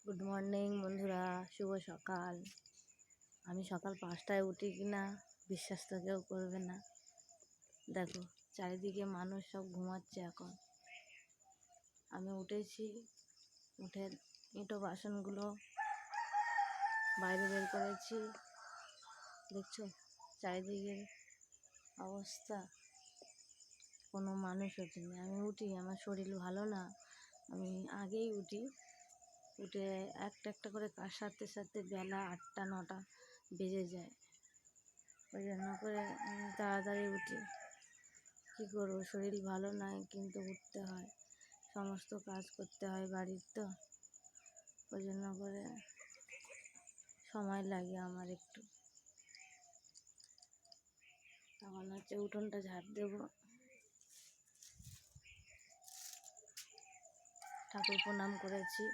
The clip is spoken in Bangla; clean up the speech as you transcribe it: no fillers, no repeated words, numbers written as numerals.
গুড মর্নিং বন্ধুরা, শুভ সকাল। আমি সকাল 5টায় উঠি কিনা বিশ্বাস তো কেউ করবে না। দেখো চারিদিকে মানুষ সব ঘুমাচ্ছে এখন। আমি উঠেছি, উঠে এঁটো বাসনগুলো বাইরে বের করেছি। দেখছো চারিদিকের অবস্থা, কোনো মানুষ ওঠেনি। আমি উঠি, আমার শরীর ভালো না, আমি আগেই উঠি। উঠে একটা একটা করে কাজ সারতে সারতে বেলা 8টা 9টা বেজে যায়। ওই জন্য করে আমি তাড়াতাড়ি উঠি। কী করবো, শরীর ভালো নয় কিন্তু উঠতে হয়, সমস্ত কাজ করতে হয় বাড়ির, তো ওই জন্য করে সময় লাগে আমার একটু। তখন উঠোনটা ঝাড় দেবো, ঠাকুর প্রণাম করেছি,